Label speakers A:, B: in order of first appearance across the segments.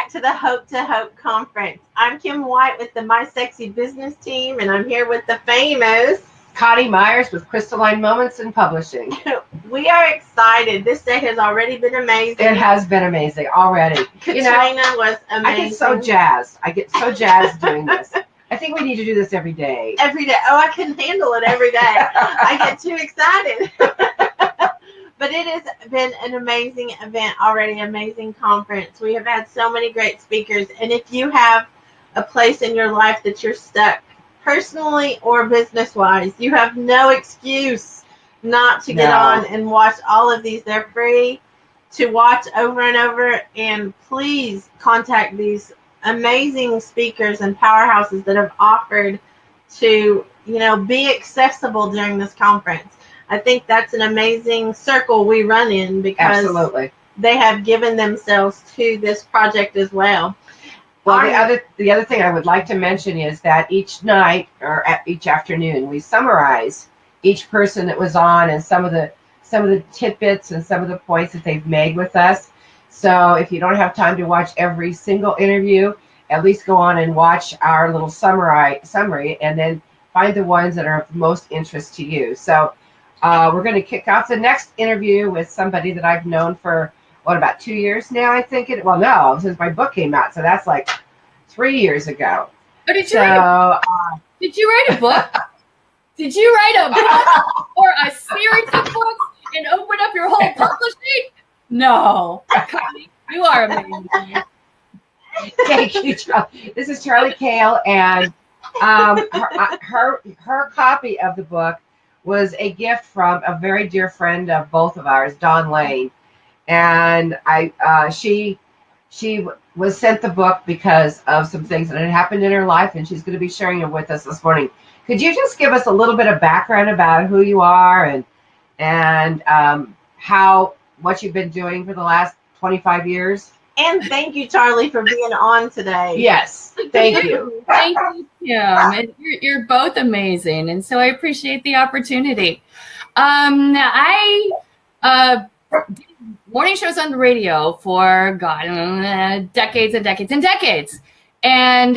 A: back to the Hope to Hope Conference. I'm Kim White with the My Sexy Business team, and I'm here with the famous
B: Coni Meyers with Crystalline Moments in Publishing.
A: We are excited. This day has already been amazing.
B: It has been amazing already.
A: Katrina was amazing.
B: I get so jazzed. Doing this. I think we need to do this every day.
A: Every day. Oh, I can handle it every day. I get too excited. But it has been an amazing event already, amazing conference. We have had so many great speakers. And if you have a place in your life that you're stuck, personally or business-wise, you have no excuse not to get on and watch all of these. They're free to watch over and over. And please contact these amazing speakers and powerhouses that have offered to, be accessible during this conference. I think that's an amazing circle we run in because
B: Absolutely.
A: They have given themselves to this project as well.
B: Well, the other thing I would like to mention is that each night or each afternoon we summarize each person that was on and some of the tidbits and some of the points that they've made with us. So if you don't have time to watch every single interview, at least go on and watch our little summary and then find the ones that are of most interest to you. So we're going to kick off the next interview with somebody that I've known for, about 2 years now, I think? Since my book came out. So that's like 3 years ago.
C: Oh, did you write a book? Did you write a book or a series of books and open up your whole publishing? No. You are amazing.
B: Thank you, Charlie. This is Charly Kayle, and her copy of the book was a gift from a very dear friend of both of ours, Dawn Lane, and she was sent the book because of some things that had happened in her life, and she's going to be sharing it with us this morning. Could you just give us a little bit of background about who you are and what you've been doing for the last 25 years?
A: And thank you, Charlie, for being on today.
B: Yes, thank you.
C: Thank you, Kim. You're both amazing, and so I appreciate the opportunity. I did morning shows on the radio for decades and decades and decades, and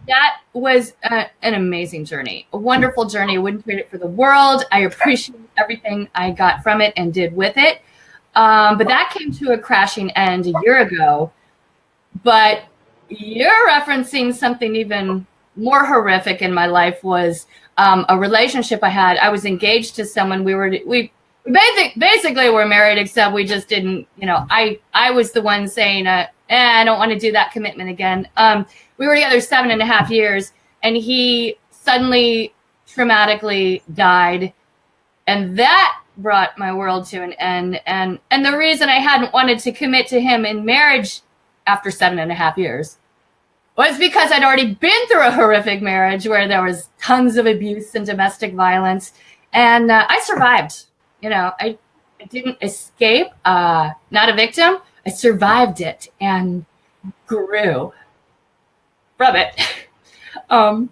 C: that was an amazing journey, a wonderful journey. I wouldn't trade it for the world. I appreciate everything I got from it and did with it. But that came to a crashing end a year ago. But you're referencing something even more horrific in my life was a relationship I had. I was engaged to someone. We basically were married, except we just didn't, I was the one saying, I don't want to do that commitment again. We were together 7.5 years, and he suddenly traumatically died. And that brought my world to an end. And the reason I hadn't wanted to commit to him in marriage after 7.5 years was because I'd already been through a horrific marriage where there was tons of abuse and domestic violence. And I survived. I didn't escape, not a victim. I survived it and grew from it. Wow,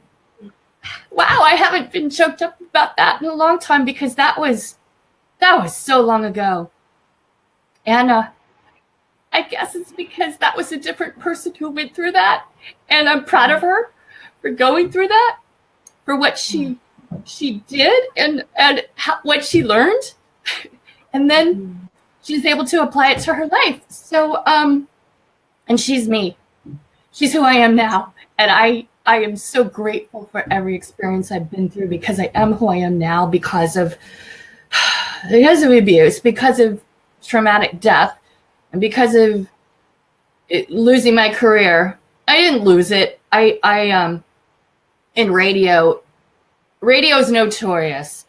C: I haven't been choked up about that in a long time because that was so long ago. And I guess it's because that was a different person who went through that. And I'm proud of her for going through that, for what she did and what she learned. And then she's able to apply it to her life. So, and she's me. She's who I am now. And I am so grateful for every experience I've been through because I am who I am now because of abuse, because of traumatic death, and because of losing my career. I didn't lose it. In radio is notorious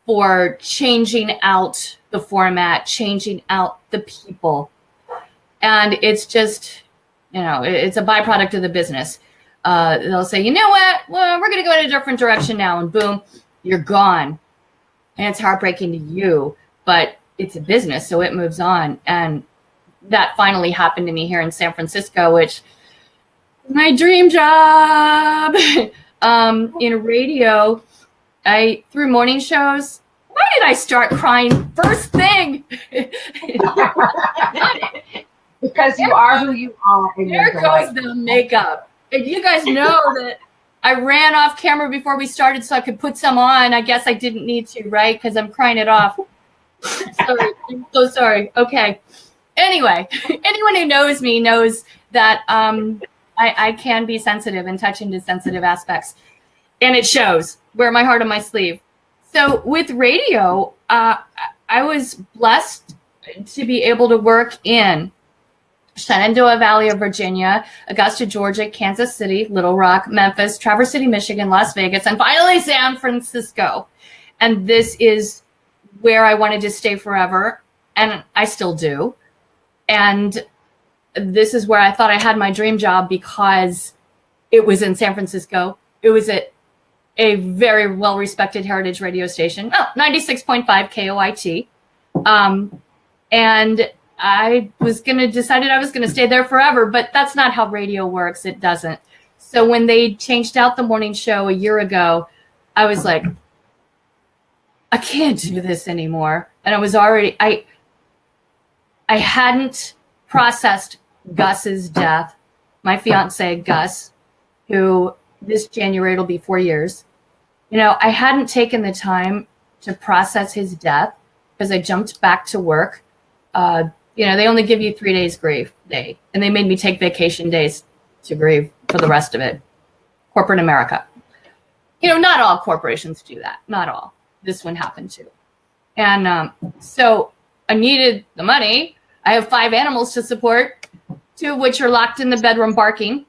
C: for changing out the format, changing out the people. And it's just, it's a byproduct of the business. They'll say, you know what? Well, we're going to go in a different direction now. And boom, you're gone. And it's heartbreaking to you, but it's a business, so it moves on. And that finally happened to me here in San Francisco, which is my dream job. In radio, through morning shows. Why did I start crying first thing?
B: because you are who you are. And
C: there goes the makeup. And you guys know that I ran off camera before we started so I could put some on. I guess I didn't need to, right? Because I'm crying it off. Sorry. I'm so sorry. Okay. Anyway, anyone who knows me knows that I can be sensitive and touch into sensitive aspects. And it shows. Wear my heart on my sleeve. So with radio, I was blessed to be able to work in Shenandoah Valley of Virginia, Augusta, Georgia, Kansas City, Little Rock, Memphis, Traverse City, Michigan, Las Vegas, and finally San Francisco. And this is where I wanted to stay forever, and I still do. And this is where I thought I had my dream job because it was in San Francisco. It was at a very well-respected heritage radio station, 96.5 KOIT. And I decided I was going to stay there forever, but that's not how radio works. It doesn't. So when they changed out the morning show a year ago, I was like, I can't do this anymore. And I was already, I hadn't processed Gus's death, my fiance, Gus, who this January it'll be 4 years. I hadn't taken the time to process his death because I jumped back to work. They only give you 3 days grief day, and they made me take vacation days to grieve for the rest of it. Corporate America. Not all corporations do that. Not all. This one happened to. And so I needed the money. I have 5 animals to support, 2 of which are locked in the bedroom barking.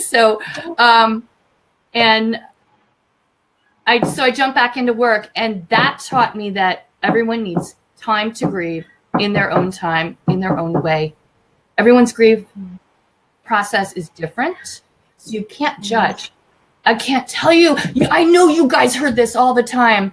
C: So I jumped back into work, and that taught me that everyone needs time to grieve in their own time, in their own way. Everyone's grief process is different, so you can't judge. I can't tell you. I know you guys heard this all the time.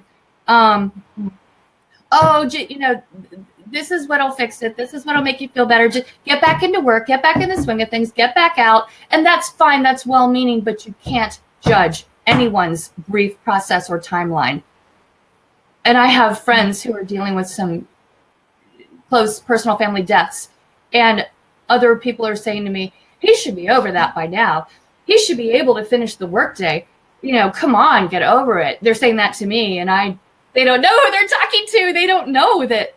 C: This is what'll fix it. This is what'll make you feel better. Just get back into work, get back in the swing of things, get back out. And that's fine. That's well-meaning, but you can't judge anyone's grief process or timeline. And I have friends who are dealing with some close personal family deaths. And other people are saying to me, he should be over that by now. He should be able to finish the workday. Come on, get over it. They're saying that to me, and they don't know who they're talking to. They don't know that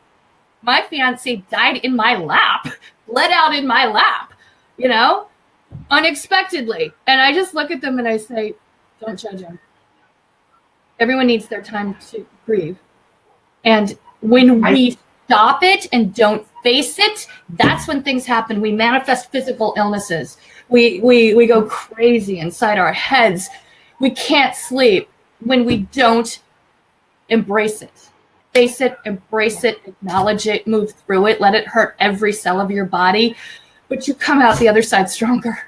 C: my fiance died in my lap, bled out in my lap, unexpectedly. And I just look at them and I say, don't judge them. Everyone needs their time to grieve. And when we stop it and don't face it, that's when things happen. We manifest physical illnesses. We go crazy inside our heads. We can't sleep when we don't embrace it. Face it, embrace it, acknowledge it, move through it, let it hurt every cell of your body, but you come out the other side stronger.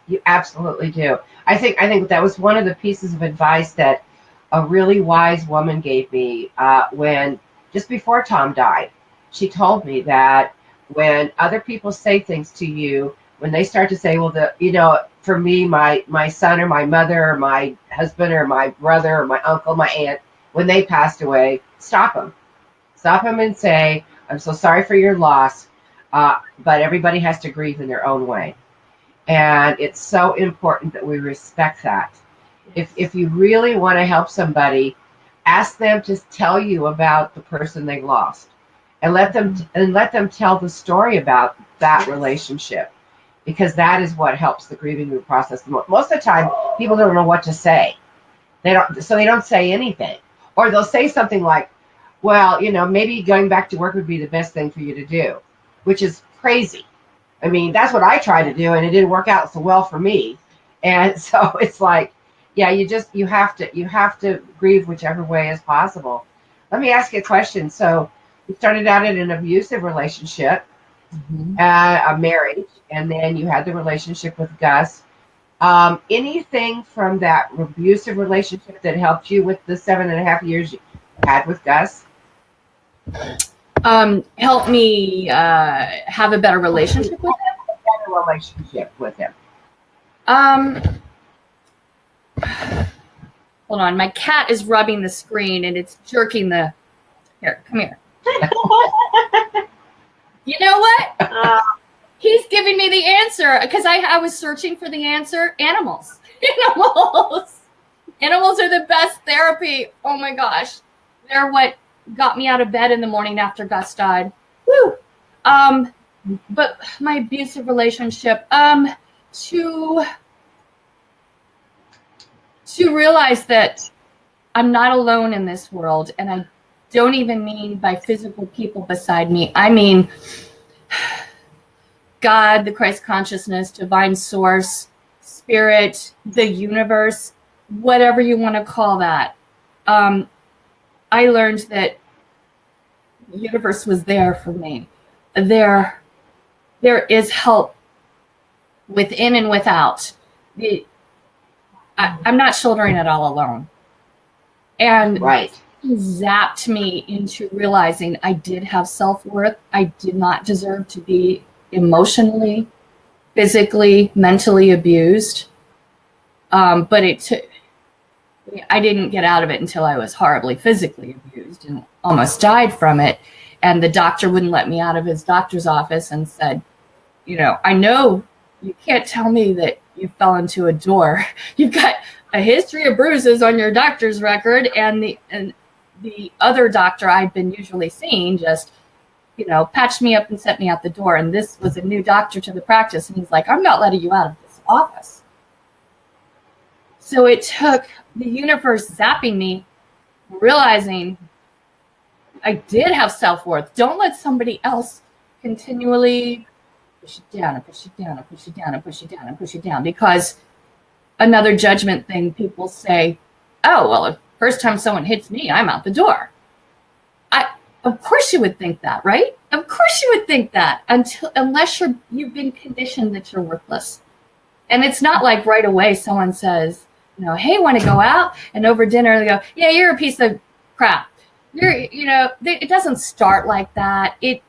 B: You absolutely do. I think that was one of the pieces of advice that a really wise woman gave me when just before Tom died. She told me that when other people say things to you, when they start to say, well, for me, my son or my mother or my husband or my brother or my uncle, my aunt, when they passed away, stop them. Stop them and say, I'm so sorry for your loss, but everybody has to grieve in their own way. And it's so important that we respect that. If you really want to help somebody, ask them to tell you about the person they lost, and let them tell the story about that relationship, because that is what helps the grieving process the most. Most of the time, people don't know what to say. They don't say anything, or they'll say something like, "Well, maybe going back to work would be the best thing for you to do," which is crazy. I mean, that's what I tried to do, and it didn't work out so well for me. And so it's like, yeah, you have to grieve whichever way is possible. Let me ask you a question. So you started out in an abusive relationship, a marriage, and then you had the relationship with Gus. Anything from that abusive relationship that helped you with the 7.5 years you had with Gus?
C: Help me have a better relationship with him. Hold on, my cat is rubbing the screen and it's jerking the. Here, come here. You know what?
A: Uh,
C: He's giving me the answer because I was searching for the answer. Animals. Animals. Animals are the best therapy. Oh my gosh. They're what got me out of bed in the morning after Gus died. Woo. But my abusive relationship, to realize that I'm not alone in this world, and I don't even mean by physical people beside me. I mean God, the Christ consciousness, divine source, spirit, the universe, whatever you want to call that. I learned that the universe was there for me. There is help within and without. I'm not shouldering it all alone. And
B: right.
C: zapped me into realizing I did have self-worth. I did not deserve to be emotionally, physically, mentally abused. But I didn't get out of it until I was horribly physically abused and almost died from it. And the doctor wouldn't let me out of his doctor's office and said, I know you can't tell me that you fell into a door. You've got a history of bruises on your doctor's record, and the other doctor I'd been usually seeing just, patched me up and sent me out the door. And this was a new doctor to the practice. And he's like, I'm not letting you out of this office. So it took the universe zapping me, realizing I did have self-worth. Don't let somebody else continually push you down and push you down and push you down and push you down and push you down. Because another judgment thing, people say, oh, well, the first time someone hits me, I'm out the door. Of course you would think that, right? Of course you would think that unless you've been conditioned that you're worthless. And it's not like right away someone says, hey, want to go out? And over dinner they go, yeah, you're a piece of crap. It doesn't start like that. It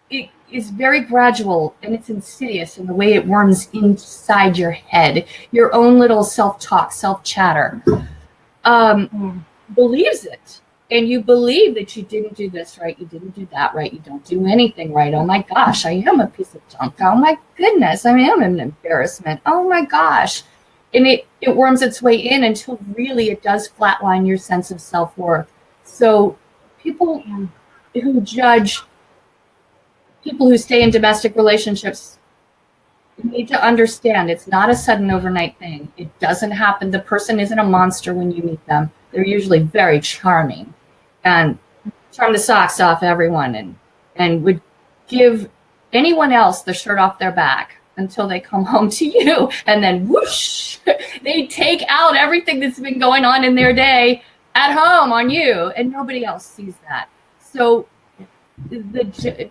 C: is very gradual, and it's insidious in the way it worms inside your head. Your own little self-talk, self-chatter believes it. And you believe that you didn't do this right, you didn't do that right, you don't do anything right. Oh my gosh, I am a piece of junk. Oh my goodness, I am an embarrassment. Oh my gosh. And it worms its way in until really it does flatline your sense of self-worth. So people who judge people who stay in domestic relationships, you need to understand it's not a sudden overnight thing. It doesn't happen. The person isn't a monster when you meet them. They're usually very charming and charm the socks off everyone and would give anyone else the shirt off their back until they come home to you. And then whoosh, they take out everything that's been going on in their day at home on you, and nobody else sees that. So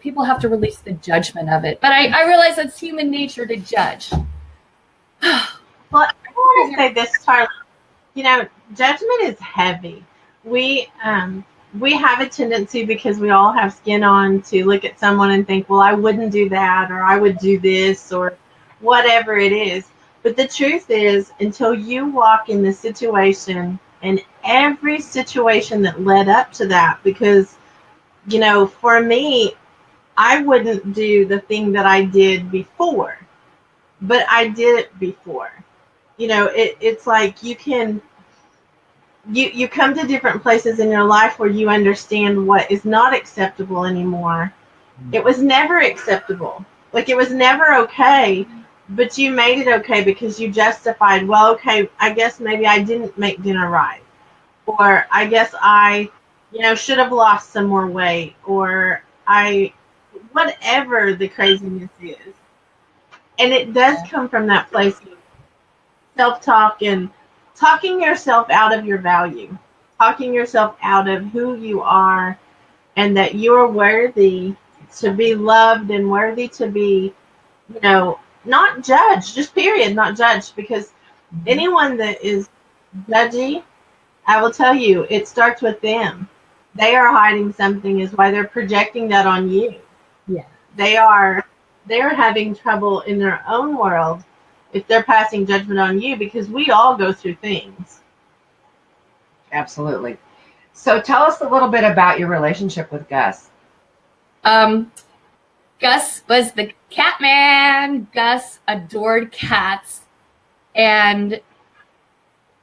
C: people have to release the judgment of it. But I realize it's human nature to judge.
A: Well, I want to say this, Charly. Judgment is heavy. We have a tendency, because we all have skin on, to look at someone and think, well, I wouldn't do that, or I would do this, or whatever it is. But the truth is, until you walk in the situation and every situation that led up to that, because, for me, I wouldn't do the thing that I did before, but I did it before. It's like you come to different places in your life where you understand what is not acceptable anymore. It was never acceptable. Like, it was never okay, but you made it okay because you justified, well, okay, I guess maybe I didn't make dinner right. Or I guess I, should have lost some more weight, or whatever the craziness is. And it does come from that place of self-talk and talking yourself out of your value, talking yourself out of who you are, and that you're worthy to be loved and worthy to be, not judged, just period, not judged. Because anyone that is judgy, I will tell you, it starts with them. They are hiding something, is why they're projecting that on you.
C: Yeah.
A: They're having trouble in their own world if they're passing judgment on you, because we all go through things.
B: Absolutely. So tell us a little bit about your relationship with Gus.
C: Gus was the cat man. Gus adored cats, and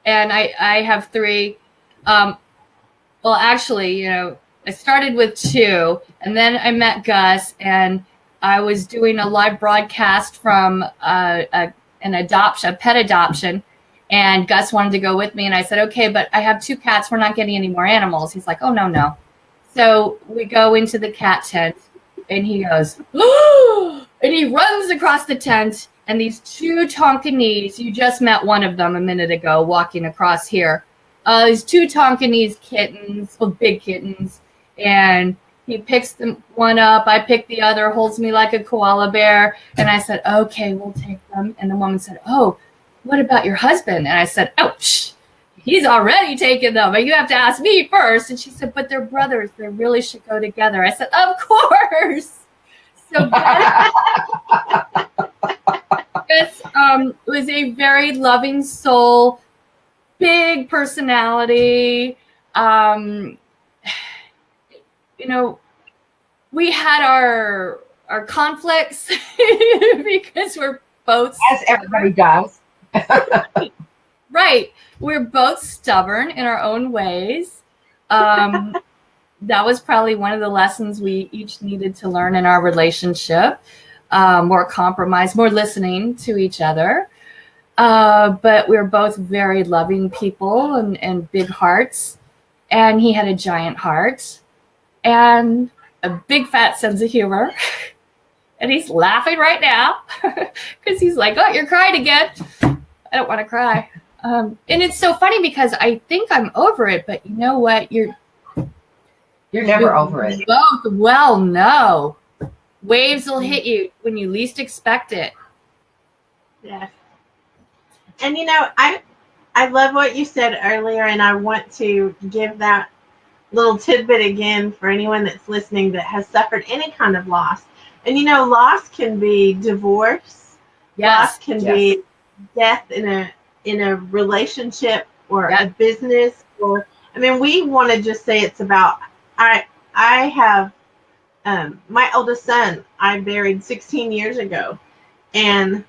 C: I have 3. Well, actually, I started with 2, and then I met Gus, and I was doing a live broadcast from a pet adoption, and Gus wanted to go with me, and I said, okay, but I have 2 cats. We're not getting any more animals. He's like, oh, no. So we go into the cat tent, and he goes, oh, and he runs across the tent, and these 2 Tonkinese, you just met one of them a minute ago walking across here. These 2 Tonkinese kittens, big kittens, and he picks one up. I pick the other, holds me like a koala bear. And I said, okay, we'll take them. And the woman said, oh, what about your husband? And I said, ouch, he's already taken them. But you have to ask me first. And she said, but they're brothers. They really should go together. I said, of course. So Gus was a very loving soul, big personality. We had our conflicts because we're both,
B: as everybody does.
C: Right. We're both stubborn in our own ways. That was probably one of the lessons we each needed to learn in our relationship. More compromise, more listening to each other. But we're both very loving people and big hearts. And he had a giant heart and a big fat sense of humor. And he's laughing right now because he's like, oh, you're crying again. I don't want to cry. And it's so funny because I think I'm over it, but you know what? You're
B: never over it.
C: Both well know. Waves will hit you when you least expect it.
A: Yes. And I love what you said earlier, and I want to give that little tidbit again for anyone that's listening that has suffered any kind of loss. And loss can be divorce.
C: Yes.
A: Loss can be death in a relationship or a business. Or we want to just say it's about. I have my oldest son I buried 16 years ago, and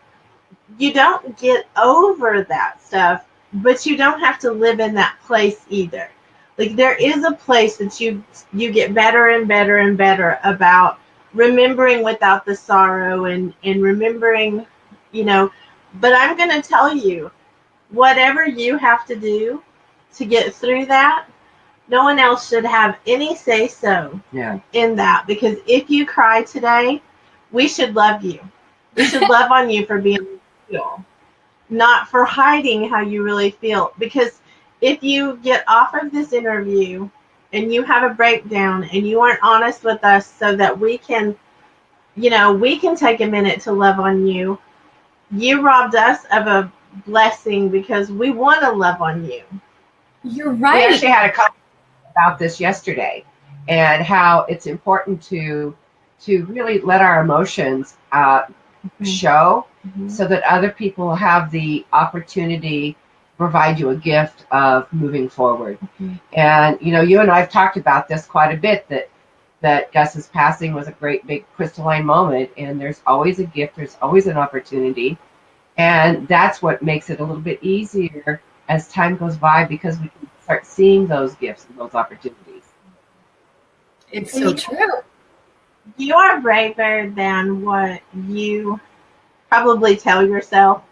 A: you don't get over that stuff, but you don't have to live in that place either. Like, there is a place that you get better and better and better about remembering without the sorrow and remembering, but I'm going to tell you, whatever you have to do to get through that, no one else should have any say-so in that. Because if you cry today, we should love you. We should love on you for being real, not for hiding how you really feel. Because if you get off of this interview and you have a breakdown and you aren't honest with us so that we can, we can take a minute to love on you, you robbed us of a blessing because we want to love on you.
C: You're right.
B: We actually had a conversation about this yesterday, and how it's important to really let our emotions show, so that other people have the opportunity to provide you a gift of moving forward. And you and I have talked about this quite a bit, that Gus's passing was a great big crystalline moment, and there's always a gift, there's always an opportunity, and that's what makes it a little bit easier as time goes by, because we can start seeing those gifts and those opportunities.
C: It's so true.
A: You are braver than what you probably tell yourself,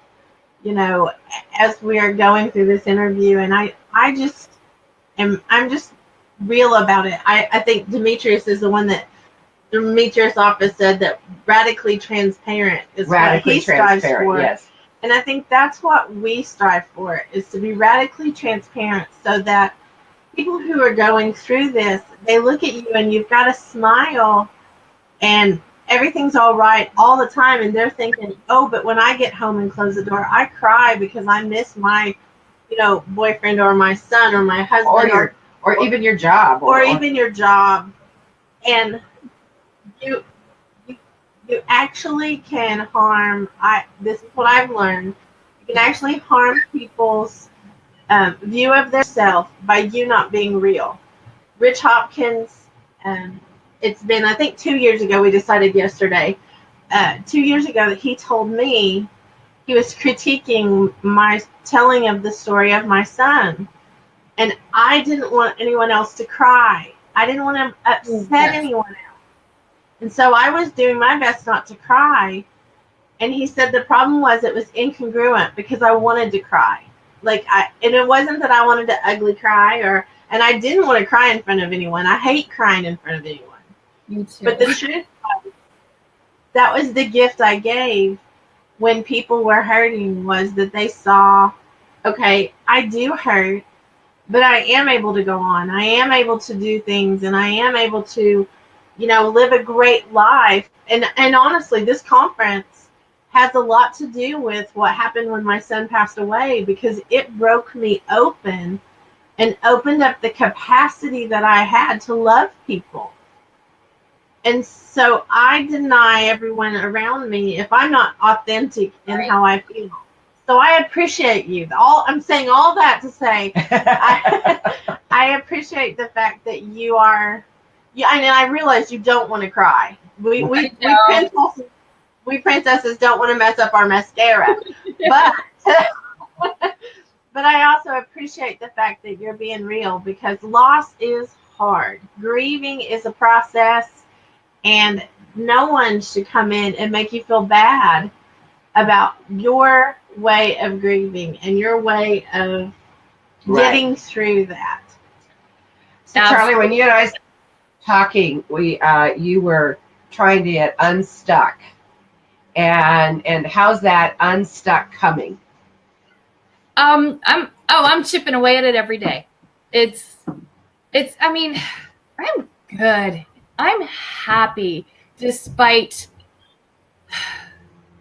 A: as we are going through this interview. And I'm just real about it. I think Demetrius is the one that Demetrius' office said that radically transparent is what he strives for.
B: Yes.
A: And I think that's what we strive for, is to be radically transparent, so that people who are going through this, they look at you and you've got a smile and everything's all right all the time. And they're thinking, oh, but when I get home and close the door, I cry because I miss my, boyfriend or my son or my husband
B: or even your job.
A: Or even your job. And you actually can harm, this is what I've learned, you can actually harm people's view of their self by you not being real. Rich Hopkins it's been, I think 2 years ago, we decided yesterday, 2 years ago, that he told me he was critiquing my telling of the story of my son. And I didn't want anyone else to cry. I didn't want to upset anyone else. And so I was doing my best not to cry. And he said the problem was it was incongruent because I wanted to cry. And it wasn't that I wanted to ugly cry, and I didn't want to cry in front of anyone. I hate crying in front of anyone.
C: Me too.
A: But the truth was, that was the gift I gave when people were hurting, was that they saw, okay, I do hurt, but I am able to go on. I am able to do things, and I am able to, live a great life. And honestly, this conference has a lot to do with what happened when my son passed away, because it broke me open and opened up the capacity that I had to love people. And so I deny everyone around me if I'm not authentic in how I feel. So I appreciate you. I'm saying all that to say I appreciate the fact that you are, and I realize you don't want to cry. We princesses don't want to mess up our mascara. But I also appreciate the fact that you're being real, because loss is hard. Grieving is a process, and no one should come in and make you feel bad about your way of grieving and your way of getting through that.
B: So Charly, when you and I started talking, you were trying to get unstuck. And how's that unstuck coming?
C: I'm chipping away at it every day. I'm good. I'm happy despite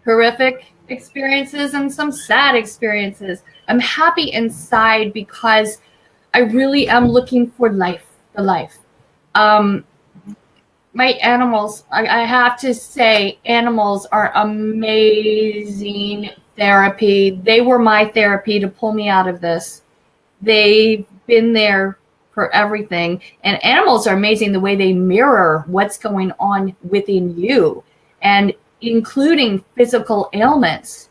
C: horrific experiences and some sad experiences. I'm happy inside because I really am looking for the life. My animals, I have to say, animals are amazing therapy. They were my therapy to pull me out of this. They've been there for everything. And animals are amazing the way they mirror what's going on within you, and including physical ailments.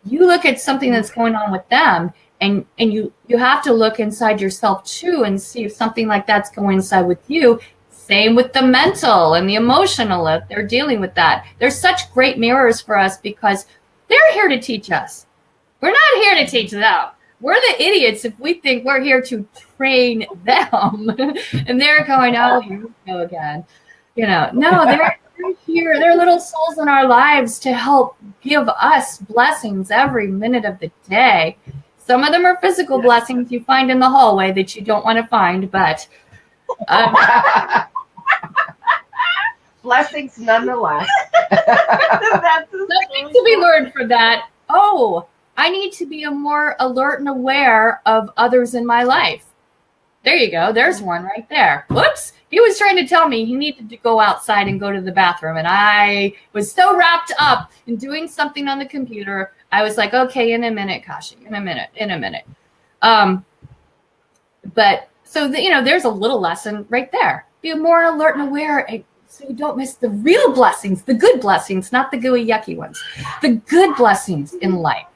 C: You look at something that's going on with them, and you have to look inside yourself too and see if something like that's going inside with you. Same with the mental and the emotional, if they're dealing with that. They're such great mirrors for us because they're here to teach us. We're not here to teach them. We're the idiots if we think we're here to train them. And they're going, oh, here we go again. No, they're here. They're little souls in our lives to help give us blessings every minute of the day. Some of them are physical blessings you find in the hallway that you don't want to find, but
B: blessings nonetheless.
C: Something to be learned from that. Oh, I need to be more alert and aware of others in my life. There you go. There's one right there. Whoops. He was trying to tell me he needed to go outside and go to the bathroom. And I was so wrapped up in doing something on the computer. I was like, okay, in a minute, Kashi, in a minute. But so, there's a little lesson right there. Be more alert and aware so you don't miss the real blessings, the good blessings, not the gooey, yucky ones. The good blessings in life.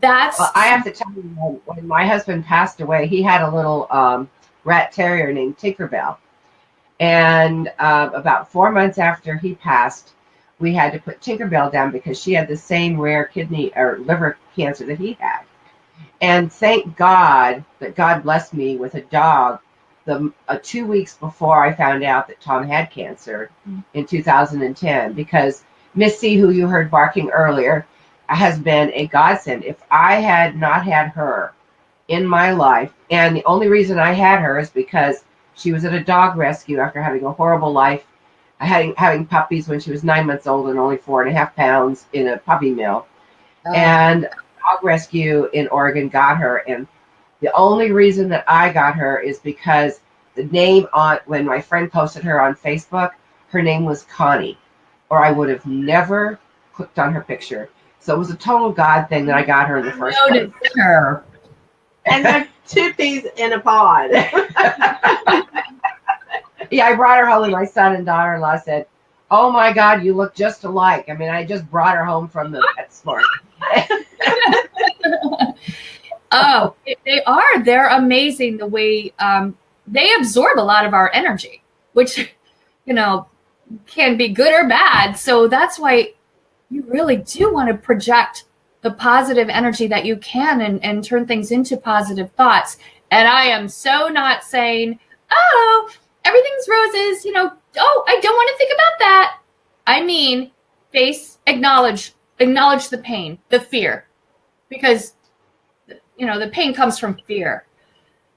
C: Well,
B: I have to tell you, when my husband passed away, he had a little rat terrier named Tinkerbell. And about 4 months after he passed, we had to put Tinkerbell down because she had the same rare kidney or liver cancer that he had. And thank God that God blessed me with a dog 2 weeks before I found out that Tom had cancer in 2010, because Missy, who you heard barking earlier, has been a godsend. If I had not had her in my life, and the only reason I had her is because she was at a dog rescue after having a horrible life, having puppies when she was 9 months old and only 4.5 pounds in a puppy mill. And dog rescue in Oregon got her, and the only reason that I got her is because the name when my friend posted her on Facebook, her name was Connie, or I would have never clicked on her picture. So it was a total God thing that I got her in the first place.
C: Her.
A: And they're two peas in a pod.
B: Yeah, I brought her home, and my son and daughter-in-law said, "Oh my God, you look just alike." I mean, I just brought her home from the PetSmart.
C: Oh, they are. They're amazing the way they absorb a lot of our energy, which, can be good or bad. So that's why you really do want to project the positive energy that you can and turn things into positive thoughts. And I am so not saying, oh, everything's roses, oh, I don't want to think about that. I mean, acknowledge the pain, the fear, because the pain comes from fear.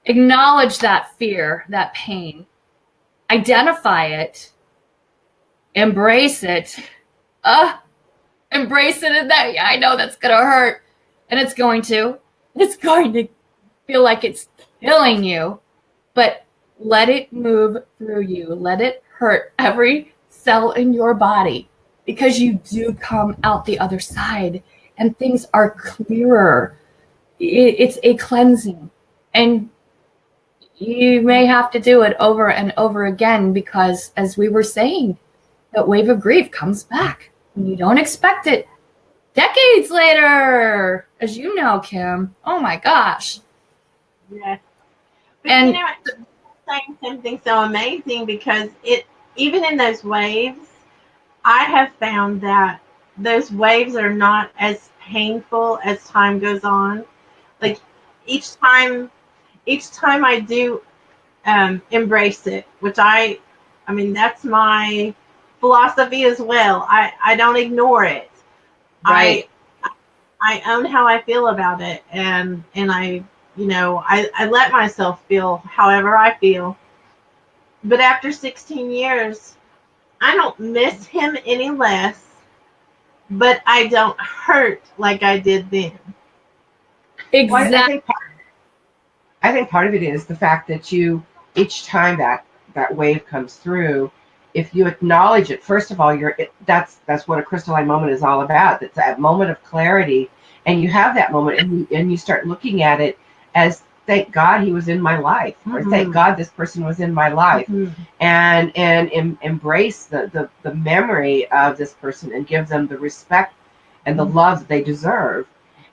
C: Acknowledge that fear, that pain. Identify it. Embrace it. Embrace it. And that, I know that's going to hurt. And it's going to. It's going to feel like it's killing you. But let it move through you. Let it hurt every cell in your body. Because you do come out the other side. And things are clearer. It's a cleansing, and you may have to do it over and over again because, as we were saying, that wave of grief comes back when you don't expect it. Decades later, as you know, Kim. Oh my gosh.
A: Yeah. But
C: and
A: saying something so amazing because even in those waves, I have found that those waves are not as painful as time goes on. Like each time I do embrace it, which I mean that's my philosophy as well. I don't ignore it.
C: right.
A: I own how I feel about it, and I I let myself feel however I feel. But after 16 years, I don't miss him any less, but I don't hurt like I did then.
C: Exactly.
B: Well, I think part of it is the fact that each time that wave comes through, if you acknowledge it, first of all, that's what a crystalline moment is all about. It's that moment of clarity, and you have that moment, and you start looking at it as, thank God he was in my life, or thank God this person was in my life, and embrace the memory of this person and give them the respect and the love that they deserve.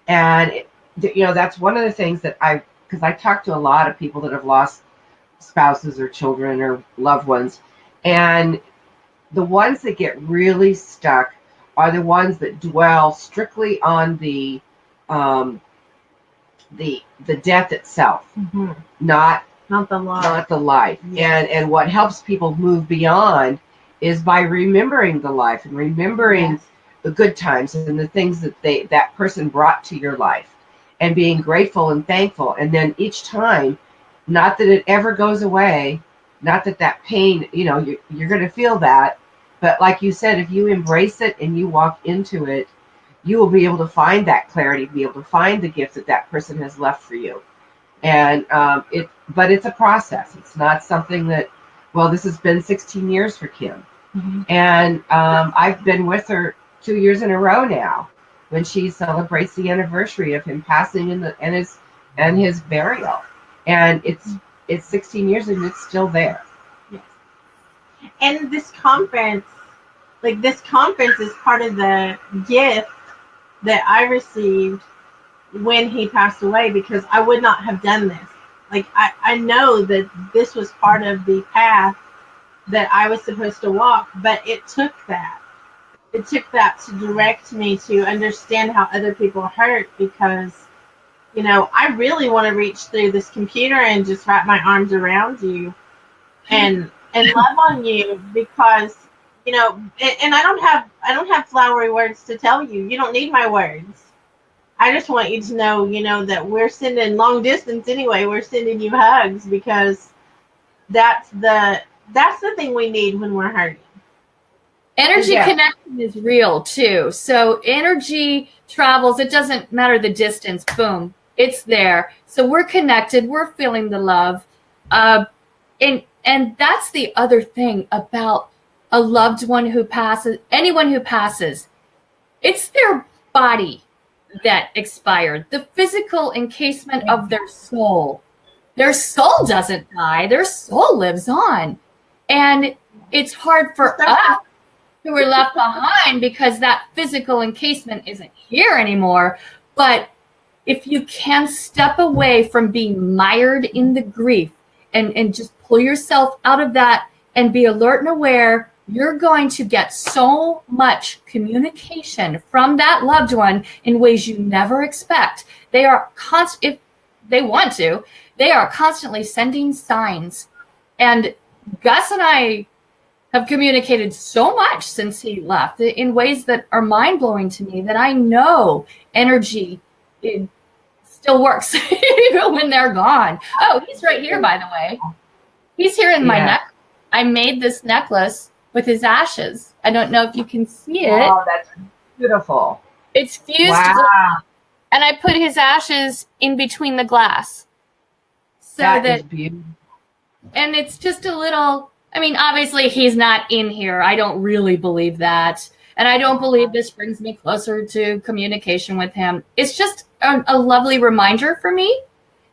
B: And that's one of the things that because I talk to a lot of people that have lost spouses or children or loved ones, and the ones that get really stuck are the ones that dwell strictly on the death itself, not the life. Yes. And what helps people move beyond is by remembering the life and remembering the good times and the things that that person brought to your life, and being grateful and thankful. And then each time, not that it ever goes away, not that pain, you're going to feel that. But like you said, if you embrace it and you walk into it, you will be able to find that clarity, be able to find the gift that person has left for you. And but it's a process. It's not something that, this has been 16 years for Kim. And I've been with her 2 years in a row now, when she celebrates the anniversary of him passing and his burial. And it's 16 years and it's still there.
A: Yes. And this conference is part of the gift that I received when he passed away, because I would not have done this. Like I know that this was part of the path that I was supposed to walk, but it took that. It took that to direct me to understand how other people hurt, because, I really want to reach through this computer and just wrap my arms around you and love on you, because, and I don't have flowery words to tell you. You don't need my words. I just want you to know, that we're sending long distance anyway. We're sending you hugs, because that's the thing we need when we're hurting.
C: Energy connection is real too. So energy travels. It doesn't matter the distance. Boom, it's there. So we're connected. We're feeling the love. And that's the other thing about a loved one who passes. Anyone who passes, it's their body that expired. The physical encasement of their soul. Their soul doesn't die. Their soul lives on. And it's hard for us who are left behind because that physical encasement isn't here anymore. But if you can step away from being mired in the grief and just pull yourself out of that and be alert and aware, you're going to get so much communication from that loved one in ways you never expect. They are if they want to, they are constantly sending signs. And Gus and I have communicated so much since he left in ways that are mind-blowing to me, that I know energy still works even when they're gone. Oh, he's right here, by the way. He's here in my neck. I made this necklace with his ashes. I don't know if you can see it.
B: Oh, that's beautiful.
C: It's fused.
B: Wow.
C: And I put his ashes in between the glass. So
B: that is beautiful.
C: And it's just a little, I mean, obviously he's not in here. I don't really believe that. And I don't believe this brings me closer to communication with him. It's just a lovely reminder for me.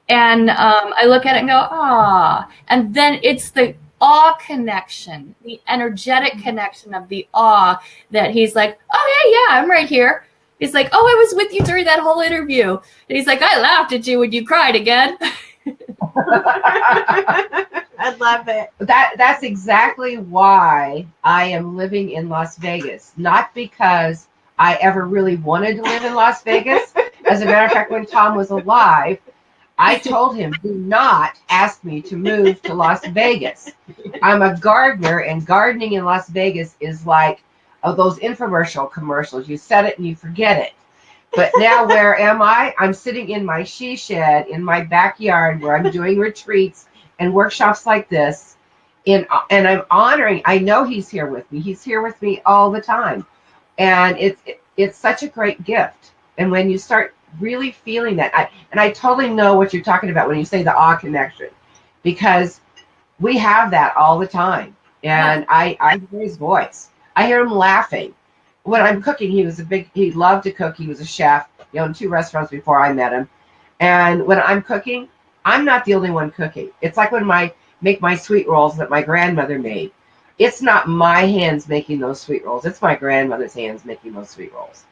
C: And I look at it and go, ah. And then it's the awe connection, the energetic connection of the awe that he's like, oh, yeah, I'm right here. He's like, oh, I was with you during that whole interview. And he's like, I laughed at you when you cried again.
A: I love it.
B: That's exactly why I am living in Las Vegas. Not because I ever really wanted to live in Las Vegas. As a matter of fact, when Tom was alive, I told him, do not ask me to move to Las Vegas. I'm a gardener, and gardening in Las Vegas is like those infomercial commercials. You set it and you forget it. But now where am I? I'm sitting in my she shed in my backyard where I'm doing retreats and workshops like this. And I'm honoring, I know he's here with me. He's here with me all the time. And it's such a great gift. And when you start really feeling that, I totally know what you're talking about when you say the awe connection, because we have that all the time. And I hear his voice. I hear him laughing. When I'm cooking, he loved to cook. He was a chef. He owned 2 restaurants before I met him. And when I'm cooking, I'm not the only one cooking. It's like when I make my sweet rolls that my grandmother made. It's not my hands making those sweet rolls. It's my grandmother's hands making those sweet rolls.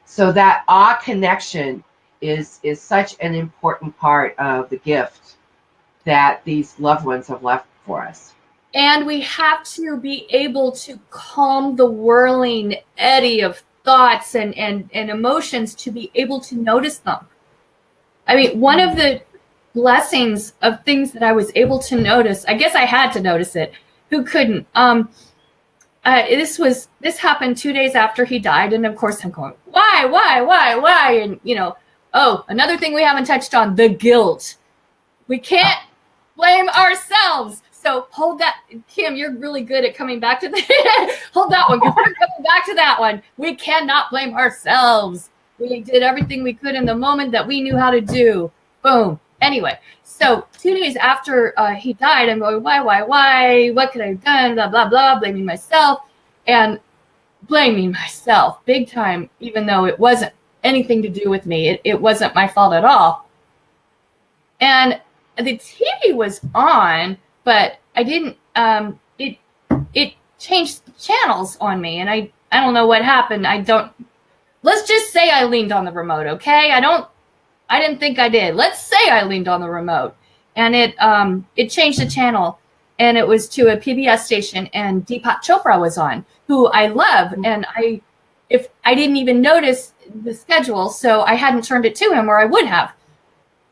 B: So that awe connection is such an important part of the gift that these loved ones have left for us.
C: And we have to be able to calm the whirling eddy of thoughts and emotions to be able to notice them. I mean, one of the blessings of things that I was able to notice, I guess I had to notice it. Who couldn't? This happened 2 days after he died. And of course I'm going, why? And another thing we haven't touched on, the guilt. We can't blame ourselves. So hold that, Kim, you're really good at coming back to that. Hold that one, because we're coming back to that one. We cannot blame ourselves. We did everything we could in the moment that we knew how to do. Boom. Anyway, so 2 days after he died, I'm going, why? What could I have done? Blah, blah, blah, blaming myself. And blaming myself big time, even though it wasn't anything to do with me. It wasn't my fault at all. And the TV was on, but I didn't, it changed channels on me, and I don't know what happened. Let's just say I leaned on the remote, okay? I didn't think I did. Let's say I leaned on the remote, and it changed the channel, and it was to a PBS station, and Deepak Chopra was on, who I love, and I didn't even notice the schedule, so I hadn't turned it to him, or I would have.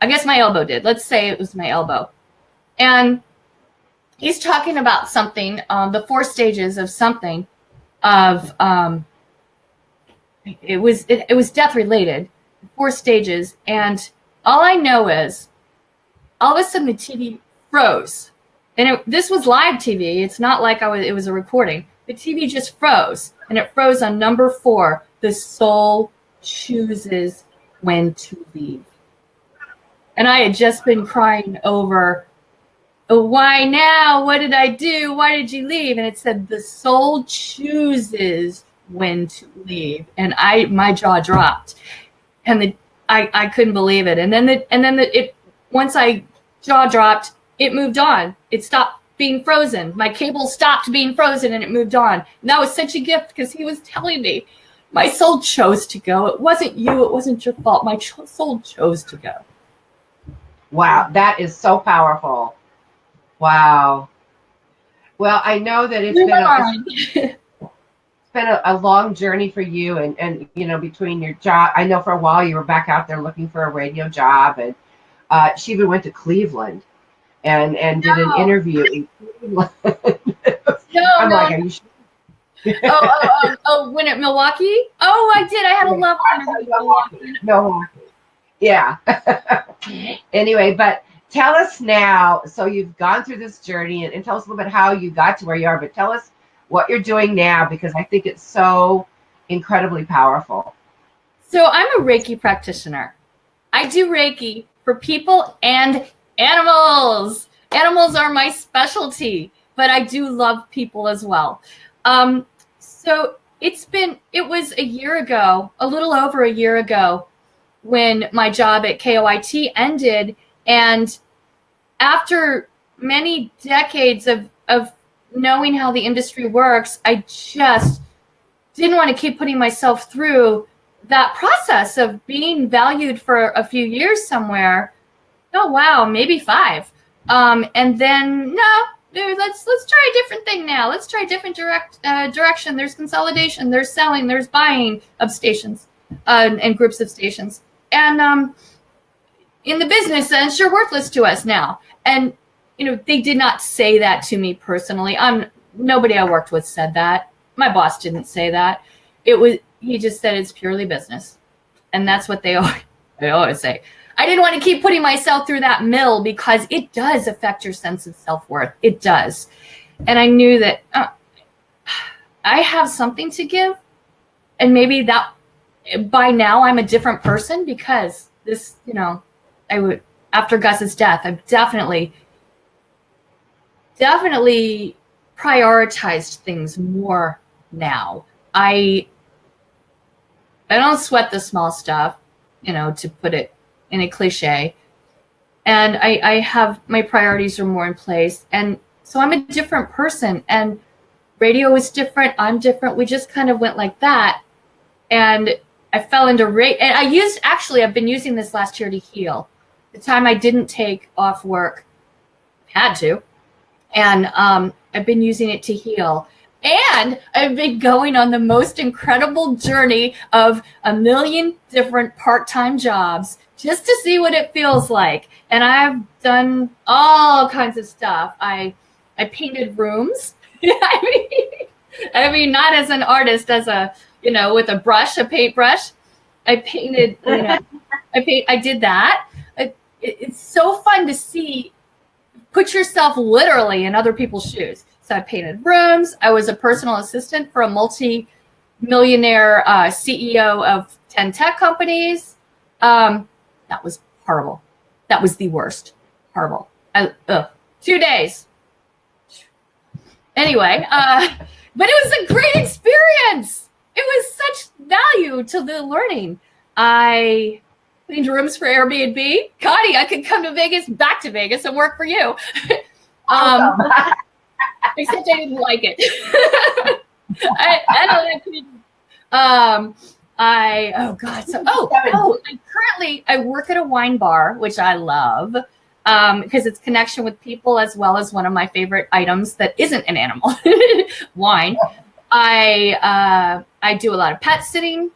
C: I guess my elbow did. Let's say it was my elbow. And he's talking about something, the 4 stages of something, it was death related, 4 stages. And all I know is all of a sudden the TV froze. And this was live TV. It's not like it was a recording. The TV just froze, and it froze on number 4. The soul chooses when to leave. And I had just been crying over, why now? What did I do? Why did you leave? And it said the soul chooses when to leave. And my jaw dropped, and I couldn't believe it. And then once I jaw dropped, it moved on. It stopped being frozen. My cable stopped being frozen and it moved on. And that was such a gift because he was telling me my soul chose to go. It wasn't you. It wasn't your fault. My soul chose to go.
B: Wow, that is so powerful. Wow. Well, I know that it's been a long journey for you, and you know, between your job. I know for a while you were back out there looking for a radio job, and she even went to Cleveland and did an interview in Cleveland. I'm like, are you sure?
C: When at Milwaukee? Oh, I did. I had a lovely interview in
B: Milwaukee. Yeah. Anyway, but tell us now. So you've gone through this journey, and tell us a little bit how you got to where you are. But tell us what you're doing now, because I think it's so incredibly powerful.
C: So I'm a Reiki practitioner. I do Reiki for people and animals. Animals are my specialty, but I do love people as well. So it was a year ago, a little over a year ago, when my job at KOIT ended. And after many decades of knowing how the industry works, I just didn't want to keep putting myself through that process of being valued for a few years somewhere. Oh, wow, maybe 5. And then, no, dude, let's try a different thing now. Let's try a different direction. There's consolidation, there's selling, there's buying of stations and groups of stations. And in the business sense, you're worthless to us now. And, you know, they did not say that to me personally. Nobody I worked with said that. My boss didn't say that. He just said it's purely business. And that's what they always say. I didn't want to keep putting myself through that mill because it does affect your sense of self-worth. It does. And I knew that I have something to give. And maybe that by now I'm a different person because this, you know, after Gus's death, I've definitely prioritized things more now. I don't sweat the small stuff, you know, to put it in a cliche. And I have, my priorities are more in place. And so I'm a different person, and radio is different. I'm different. We just kind of went like that. And I fell into and I've been using this last year to heal. The time I didn't take off work, had to. And I've been using it to heal. And I've been going on the most incredible journey of a million different part-time jobs just to see what it feels like. And I've done all kinds of stuff. I painted rooms. I mean, not as an artist, as with a paintbrush. I painted, I did that. It's so fun to see, put yourself literally in other people's shoes. So I painted rooms. I was a personal assistant for a multi-millionaire CEO of 10 tech companies. That was horrible. That was the worst. Horrible. 2 days. Anyway, but it was a great experience. It was such value to the learning. I cleaned rooms for Airbnb. Coni, I could come back to Vegas and work for you. Except I didn't like it. I work at a wine bar, which I love, because it's connection with people, as well as one of my favorite items that isn't an animal, wine. I do a lot of pet sitting.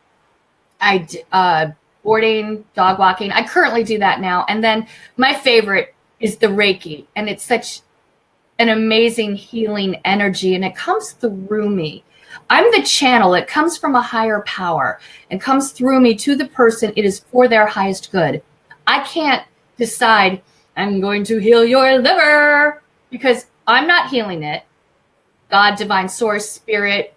C: Boarding, dog walking. I currently do that now. And then my favorite is the Reiki, and it's such an amazing healing energy, and it comes through me. I'm the channel. It comes from a higher power and comes through me to the person. It is for their highest good. I can't decide I'm going to heal your liver because I'm not healing it. God, divine source, spirit,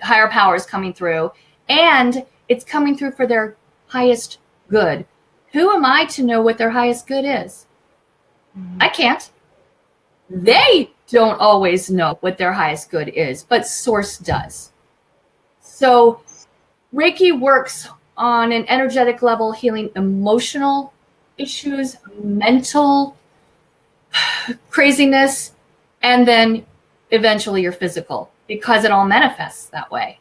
C: higher power is coming through, and it's coming through for their highest good. Who am I to know what their highest good is? I can't. They don't always know what their highest good is, but source does. So Reiki works on an energetic level, healing emotional issues, mental craziness, and then eventually your physical, because it all manifests that way.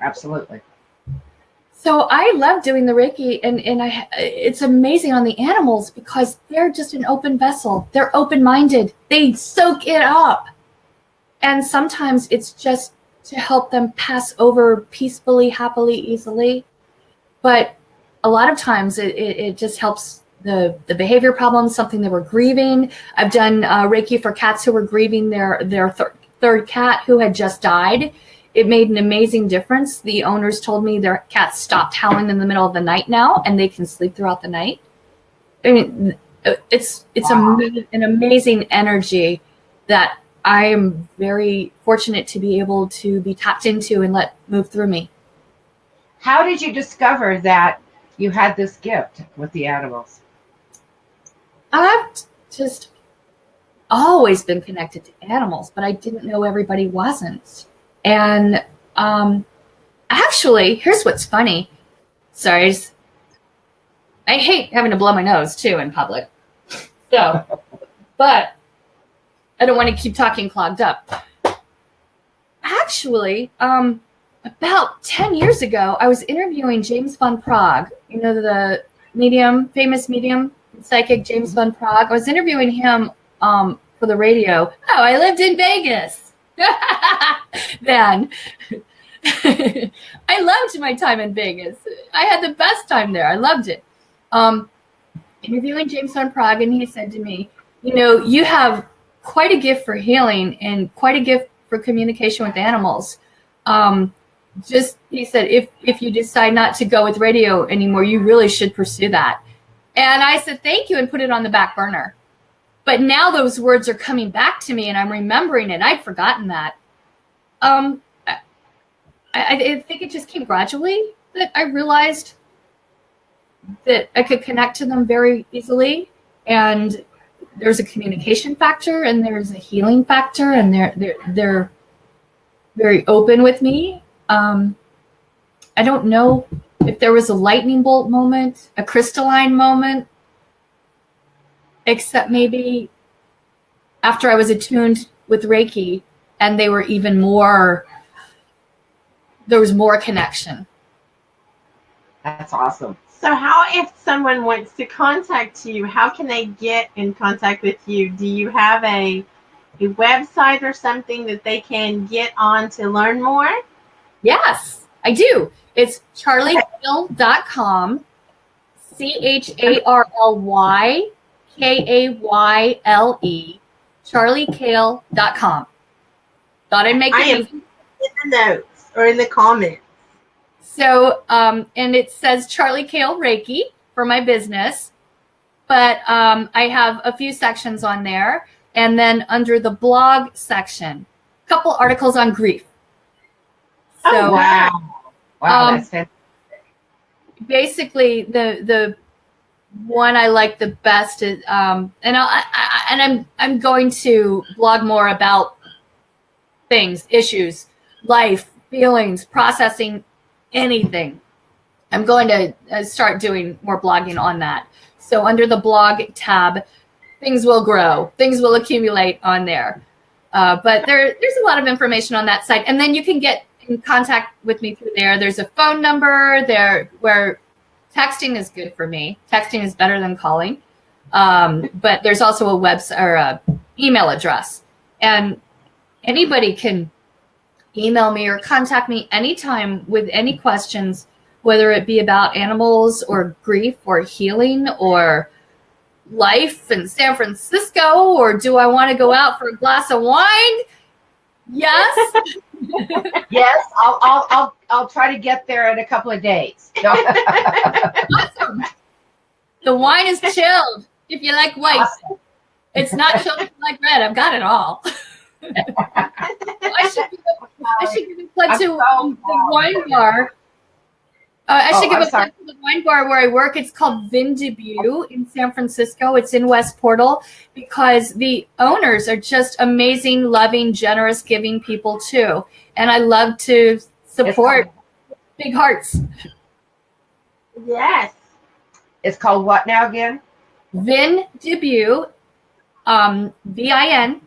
B: Absolutely.
C: So I love doing the Reiki, and it's amazing on the animals because they're just an open vessel. They're open-minded. They soak it up. And sometimes it's just to help them pass over peacefully, happily, easily. But a lot of times it just helps the behavior problems, something they were grieving. I've done Reiki for cats who were grieving their third cat who had just died. It made an amazing difference. The owners told me their cats stopped howling in the middle of the night now, and they can sleep throughout the night. I mean, it's an amazing energy that I am very fortunate to be able to be tapped into and let move through me.
B: How did you discover that you had this gift with the animals?
C: I've just always been connected to animals, but I didn't know everybody wasn't. And actually, here's what's funny. Sorry, I hate having to blow my nose too in public. So, but I don't want to keep talking clogged up. Actually, about 10 years ago, I was interviewing James Van Praagh. You know, the famous medium, psychic James Van Praagh. I was interviewing him for the radio. Oh, I lived in Vegas. Then I loved my time in Vegas. I had the best time there. I loved it. Interviewing James Van Praagh, and he said to me, you know, you have quite a gift for healing and quite a gift for communication with animals. He said, if you decide not to go with radio anymore, you really should pursue that. And I said, thank you, and put it on the back burner. But now those words are coming back to me, and I'm remembering it. I'd forgotten that. I think it just came gradually that I realized that I could connect to them very easily, and there's a communication factor, and there's a healing factor, and they're very open with me. I don't know if there was a lightning bolt moment, a crystalline moment, except maybe after I was attuned with Reiki, and they were even more, there was more connection.
B: That's awesome.
A: So how, if someone wants to contact you, how can they get in contact with you? Do you have a website or something that they can get on to learn more?
C: Yes, I do. It's charlykayle.com, CharlyKayle, charlykayle.com. Thought I'd make it easy.
A: In the notes or in the comments.
C: So, and it says Charly Kayle Reiki for my business, but I have a few sections on there. And then under the blog section, a couple articles on grief. So,
B: oh, wow. Wow, that's fantastic.
C: Basically, the one I like the best is, and I'm going to blog more about things, issues, life, feelings, processing, anything. I'm going to start doing more blogging on that. So under the blog tab, things will grow, things will accumulate on there. But there's a lot of information on that site, and then you can get in contact with me through there. There's a phone number there where texting is good for me. Texting is better than calling. But there's also a website or a email address, and anybody can email me or contact me anytime with any questions, whether it be about animals or grief or healing or life in San Francisco, or do I want to go out for a glass of wine? Yes.
B: Yes, I'll try to get there in a couple of days. No.
C: Awesome. The wine is chilled if you like white. Awesome. It's not chilled if you like red. I've got it all. I should give a plug to the wine bar. I should give a plug to the wine bar where I work. It's called Vin Debut in San Francisco. It's in West Portal, because the owners are just amazing, loving, generous, giving people too. And I love to support big hearts.
A: Yes.
B: It's called what now again?
C: Vin Debut, VIN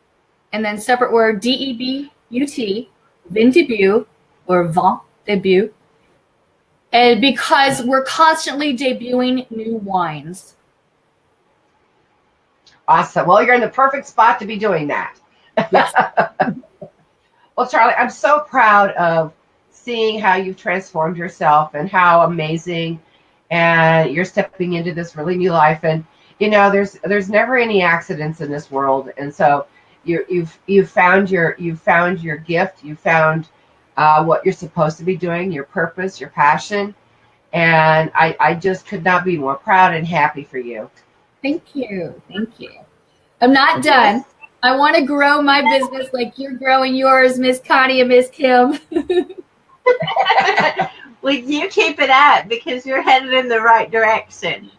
C: and then separate word DEBUT, vin debut, or vin debut. And because we're constantly debuting new wines.
B: Awesome. Well, you're in the perfect spot to be doing that.
C: Yes.
B: Well, Charly, I'm so proud of seeing how you've transformed yourself and how amazing, and you're stepping into this really new life. And you know, there's never any accidents in this world, and so you've found your gift. You found what you're supposed to be doing, your purpose, your passion, and I just could not be more proud and happy for you.
C: Thank you. Thank you. I'm not done. I want to grow my business like you're growing yours, Miss Coni and Miss Kim.
A: Well, you keep it up because you're headed in the right direction.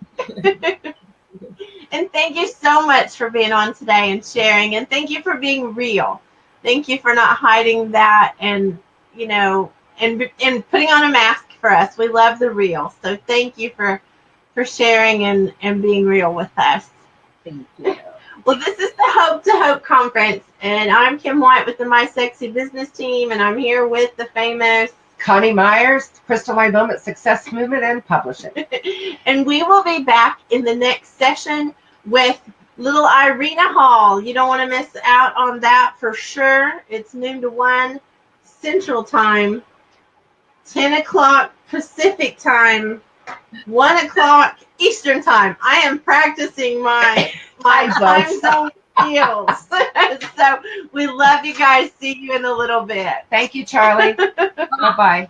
A: And thank you so much for being on today and sharing. And thank you for being real. Thank you for not hiding that and, you know, and putting on a mask for us. We love the real. So thank you for sharing and being real with us.
C: Thank you.
A: Well, this is the Hope to Hope Conference, and I'm Kim White with the My Sexy Business team, and I'm here with the famous
B: Coni Meyers, Crystal Light Moment Success Movement and Publishing.
A: And we will be back in the next session with little Irina Hall. You don't want to miss out on that for sure. It's noon to 1 Central Time, 10 o'clock Pacific Time, 1 o'clock Eastern Time. I am practicing my time zone skills. So we love you guys. See you in a little bit.
B: Thank you, Charly. Bye-bye.